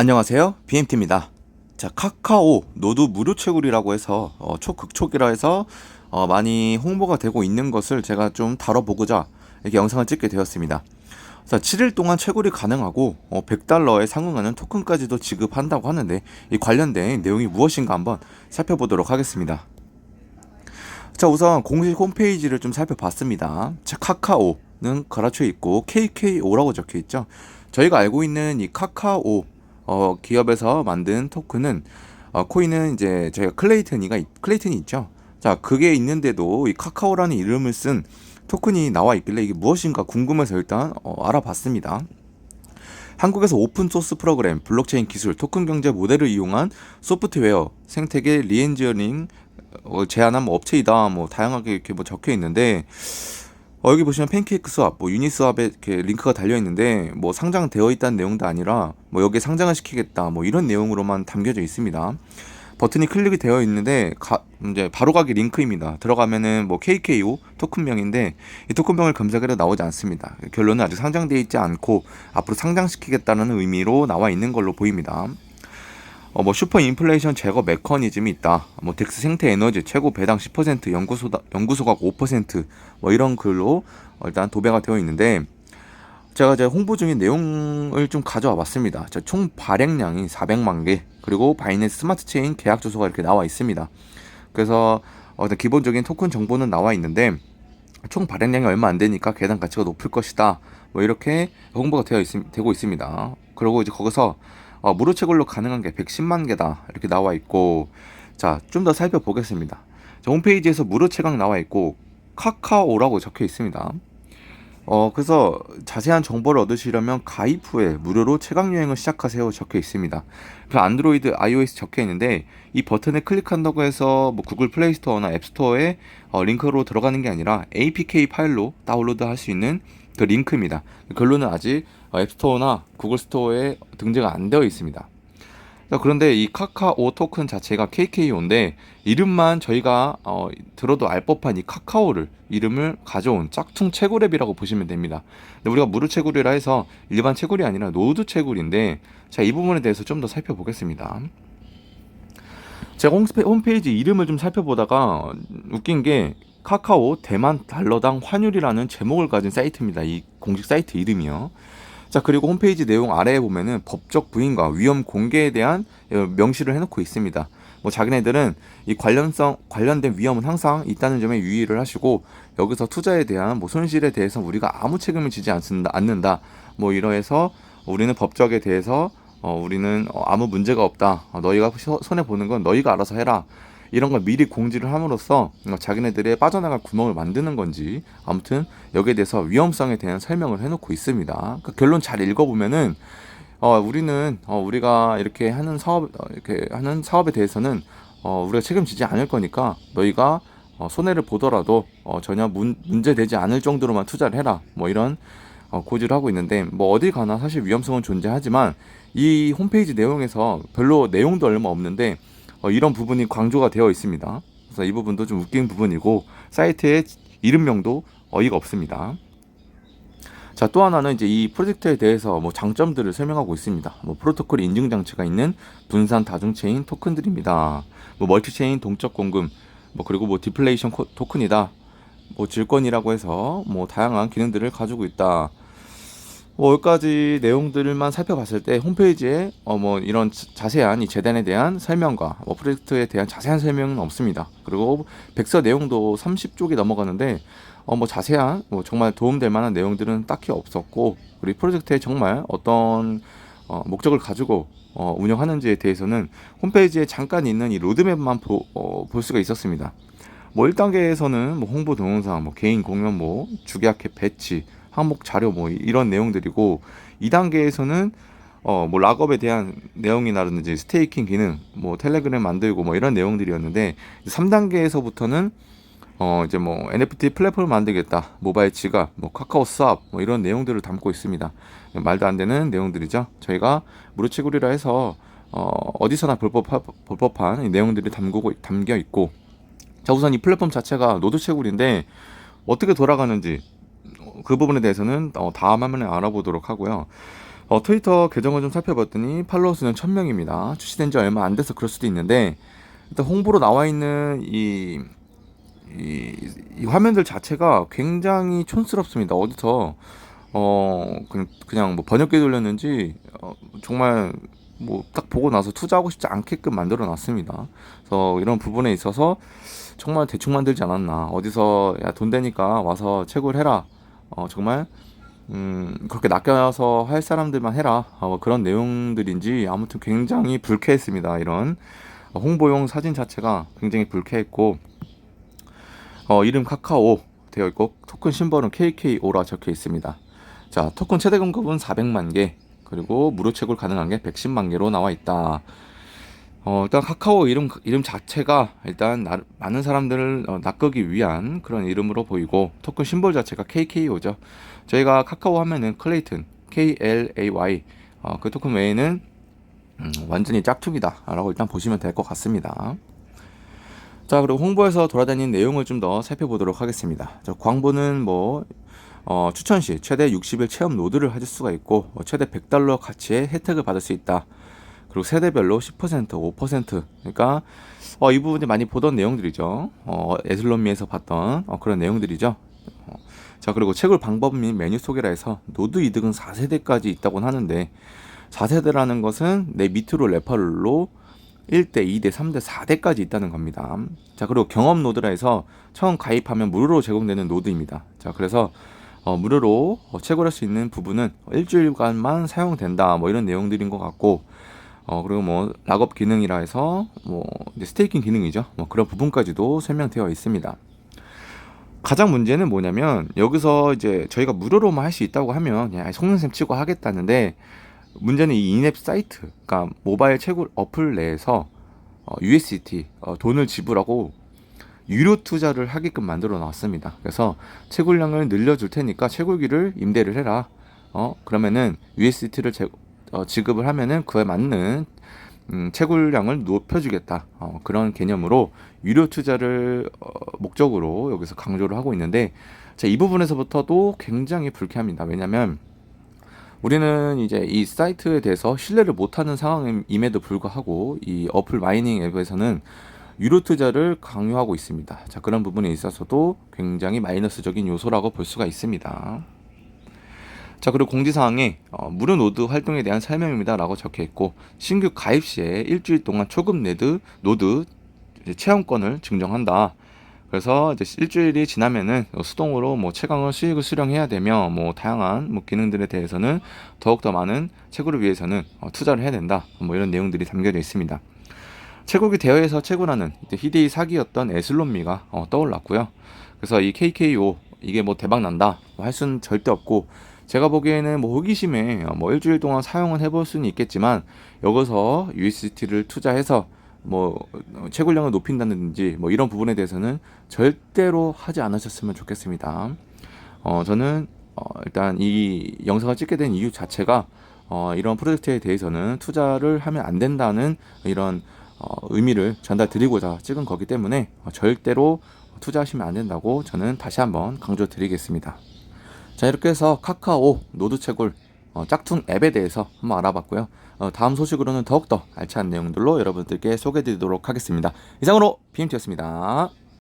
안녕하세요. BMT입니다. 자, 카카오 노드 무료 채굴이라고 해서 초극초기라 해서 많이 홍보가 되고 있는 것을 제가 좀 다뤄보고자 이렇게 영상을 찍게 되었습니다. 자, 7일 동안 채굴이 가능하고 $100에 상응하는 토큰까지도 지급한다고 하는데 이 관련된 내용이 무엇인가 한번 살펴보도록 하겠습니다. 자, 우선 공식 홈페이지를 좀 살펴봤습니다. 자, 카카오는 가라쳐 있고 KKO라고 적혀 있죠. 저희가 알고 있는 이 카카오 기업에서 만든 토큰은 코인은 이제 저희가 클레이튼이 있죠. 자, 그게 있는데도 이 카카오라는 이름을 쓴 토큰이 나와 있길래 이게 무엇인가 궁금해서 일단 알아봤습니다. 한국에서 오픈소스 프로그램, 블록체인 기술, 토큰 경제 모델을 이용한 소프트웨어 생태계 리엔지니어링 제안한 업체이다. 다양하게 이렇게 적혀 있는데 여기 보시면 팬케이크 수압, 유니스왑에 이렇게 링크가 달려 있는데 상장되어 있다는 내용도 아니라 여기에 상장을 시키겠다 이런 내용으로만 담겨져 있습니다. 버튼이 클릭이 되어 있는데 이제 바로 가기 링크입니다. 들어가면은 KKO 토큰명인데 이 토큰명을 검색해도 나오지 않습니다. 결론은 아직 상장되어 있지 않고 앞으로 상장시키겠다는 의미로 나와 있는 걸로 보입니다. 슈퍼 인플레이션 제거 메커니즘이 있다. 덱스 생태 에너지 최고 배당 10%, 연구소각 5%, 이런 글로 일단 도배가 되어 있는데 제가 이제 홍보 중인 내용을 좀 가져와 봤습니다. 총 발행량이 400만 개, 그리고 바이낸스 스마트 체인 계약 주소가 이렇게 나와 있습니다. 그래서 기본적인 토큰 정보는 나와 있는데 총 발행량이 얼마 안 되니까 계단 가치가 높을 것이다. 이렇게 홍보가 되고 있습니다. 그리고 이제 거기서 무료 채굴로 가능한 게 110만 개다 이렇게 나와 있고, 자, 좀 더 살펴보겠습니다. 자, 홈페이지에서 무료 채광 나와 있고 카카오라고 적혀 있습니다. 그래서 자세한 정보를 얻으시려면 가입 후에 무료로 채광 여행을 시작하세요 적혀 있습니다. 그 안드로이드, iOS 적혀 있는데 이 버튼을 클릭한다고 해서 구글 플레이 스토어나 앱 스토어에 링크로 들어가는 게 아니라 APK 파일로 다운로드 할 수 있는 그 링크입니다. 결론은 아직 앱 스토어나 구글 스토어에 등재가 안 되어 있습니다. 그런데 이 카카오 토큰 자체가 KKO인데 이름만 저희가 들어도 알 법한 이 카카오를 이름을 가져온 짝퉁 채굴앱이라고 보시면 됩니다. 근데 우리가 무료 채굴이라 해서 일반 채굴이 아니라 노드 채굴인데, 자, 이 부분에 대해서 좀 더 살펴보겠습니다. 제가 홈페이지 이름을 좀 살펴보다가 웃긴 게 카카오 대만 달러당 환율이라는 제목을 가진 사이트입니다. 이 공식 사이트 이름이요. 자, 그리고 홈페이지 내용 아래에 보면은 법적 부인과 위험 공개에 대한 명시를 해놓고 있습니다. 자기네들은 이 관련된 위험은 항상 있다는 점에 유의를 하시고, 여기서 투자에 대한 손실에 대해서 우리가 아무 책임을 지지 않는다. 이러해서 우리는 법적에 대해서 우리는 아무 문제가 없다. 너희가 손해 보는 건 너희가 알아서 해라. 이런 걸 미리 공지를 함으로써 자기네들의 빠져나갈 구멍을 만드는 건지, 아무튼 여기에 대해서 위험성에 대한 설명을 해놓고 있습니다. 그 결론 잘 읽어보면은 우리는 우리가 이렇게 하는 사업에 대해서는 우리가 책임지지 않을 거니까 너희가 손해를 보더라도 전혀 문제되지 않을 정도로만 투자를 해라. 이런 고지를 하고 있는데 어디 가나 사실 위험성은 존재하지만 이 홈페이지 내용에서 별로 내용도 얼마 없는데 이런 부분이 강조가 되어 있습니다. 그래서 이 부분도 좀 웃긴 부분이고 사이트의 이름명도 어이가 없습니다. 자, 또 하나는 이제 이 프로젝트에 대해서 장점들을 설명하고 있습니다. 프로토콜 인증 장치가 있는 분산 다중체인 토큰들입니다. 멀티체인 동적 공금, 그리고 디플레이션 토큰이다. 질권이라고 해서 다양한 기능들을 가지고 있다. 여기까지 내용들만 살펴봤을 때 홈페이지에 이런 자세한 이 재단에 대한 설명과 프로젝트에 대한 자세한 설명은 없습니다. 그리고 백서 내용도 30쪽이 넘어가는데 자세한 정말 도움될 만한 내용들은 딱히 없었고, 우리 프로젝트에 정말 어떤 목적을 가지고 운영하는지에 대해서는 홈페이지에 잠깐 있는 이 로드맵만 볼 수가 있었습니다. 1단계에서는 홍보 동영상, 개인 공연, 주계약회 배치, 항목 자료 이런 내용들이고, 2단계에서는 락업에 대한 내용이라든지 스테이킹 기능, 텔레그램 만들고 이런 내용들이었는데, 3단계에서부터는 이제 NFT 플랫폼을 만들겠다, 모바일 지갑, 카카오 수압 이런 내용들을 담고 있습니다. 말도 안 되는 내용들이죠. 저희가 무료 채굴이라 해서 어디서나 볼 법한 내용들이 담겨 있고, 자, 우선 이 플랫폼 자체가 노드 채굴인데 어떻게 돌아가는지 그 부분에 대해서는 다음 화면에 알아보도록 하고요. 트위터 계정을 좀 살펴봤더니 팔로워 수는 1000명입니다. 출시된 지 얼마 안 돼서 그럴 수도 있는데 일단 홍보로 나와 있는 이 화면들 자체가 굉장히 촌스럽습니다. 어디서 그냥 뭐 번역기 돌렸는지 정말 뭐 딱 보고 나서 투자하고 싶지 않게끔 만들어 놨습니다. 그래서 이런 부분에 있어서 정말 대충 만들지 않았나. 어디서 야 돈 되니까 와서 채굴 해라. 정말 그렇게 낚여서 할 사람들만 해라. 뭐 그런 내용들인지 아무튼 굉장히 불쾌했습니다. 이런 홍보용 사진 자체가 굉장히 불쾌했고 이름 카카오 되어 있고 토큰 심벌은 KKO라 적혀 있습니다. 자, 토큰 최대 공급은 400만 개, 그리고 무료 채굴 가능한 게 110만 개로 나와 있다. 일단 카카오 이름 자체가 일단 많은 사람들을 낚기 위한 그런 이름으로 보이고 토큰 심볼 자체가 KKO죠. 저희가 카카오 하면은 클레이튼 KLAY 그 토큰 외에는 완전히 짝퉁이다 라고 일단 보시면 될 것 같습니다. 자, 그리고 홍보에서 돌아다니는 내용을 좀 더 살펴보도록 하겠습니다. 광고는 추천 시 최대 60일 체험 노드를 하실 수가 있고 최대 $100 가치의 혜택을 받을 수 있다. 그리고 세대별로 10%, 5%. 그러니까 이 부분이 많이 보던 내용들이죠. 에슬론미에서 봤던 그런 내용들이죠. 자, 그리고 채굴 방법 및 메뉴 소개라 해서 노드 이득은 4세대까지 있다고 하는데 4세대라는 것은 내 밑으로 레퍼럴로 1대, 2대, 3대, 4대까지 있다는 겁니다. 자, 그리고 경험 노드라 해서 처음 가입하면 무료로 제공되는 노드입니다. 자, 그래서 무료로 채굴할 수 있는 부분은 일주일간만 사용된다. 뭐 이런 내용들인 것 같고 그리고 뭐 락업 기능이라 해서 이제 스테이킹 기능이죠. 그런 부분까지도 설명되어 있습니다. 가장 문제는 뭐냐면 여기서 이제 저희가 무료로만 할 수 있다고 하면 그냥 속는셈 치고 하겠다는데 문제는 이 인앱 사이트, 그러니까 모바일 채굴 어플 내에서 USDT 돈을 지불하고 유료 투자를 하게끔 만들어 놨습니다. 그래서 채굴량을 늘려줄 테니까 채굴기를 임대를 해라. 그러면은 USDT를 지급을 하면은 그에 맞는 채굴량을 높여주겠다. 그런 개념으로 유료 투자를 목적으로 여기서 강조를 하고 있는데 이 부분에서부터도 굉장히 불쾌합니다. 왜냐하면 우리는 이제 이 사이트에 대해서 신뢰를 못하는 상황임에도 불구하고 이 어플 마이닝 앱에서는 유료 투자를 강요하고 있습니다. 자, 그런 부분에 있어서도 굉장히 마이너스적인 요소라고 볼 수가 있습니다. 자, 그리고 공지사항에 무료 노드 활동에 대한 설명입니다 라고 적혀 있고 신규 가입 시에 일주일 동안 초급 노드 체험권을 증정한다. 그래서 이제 일주일이 지나면은 수동으로 채광을 수익을 수령해야 되며 다양한 기능들에 대해서는 더욱더 많은 채굴을 위해서는 투자를 해야 된다. 이런 내용들이 담겨져 있습니다. 채굴기 대여해서 채굴하는 희대의 사기였던 에슬론미가 떠올랐고요. 그래서 이 KKO 이게 대박 난다 할 수는 절대 없고 제가 보기에는 호기심에 일주일 동안 사용은 해볼 수는 있겠지만 여기서 USDT를 투자해서 채굴량을 높인다든지 이런 부분에 대해서는 절대로 하지 않으셨으면 좋겠습니다. 저는 일단 이 영상을 찍게 된 이유 자체가 이런 프로젝트에 대해서는 투자를 하면 안 된다는 이런 의미를 전달드리고자 찍은 거기 때문에 절대로 투자하시면 안 된다고 저는 다시 한번 강조드리겠습니다. 자, 이렇게 해서 카카오 노드 채굴 짝퉁 앱에 대해서 한번 알아봤고요. 다음 소식으로는 더욱더 알찬 내용들로 여러분들께 소개해드리도록 하겠습니다. 이상으로 BMT였습니다.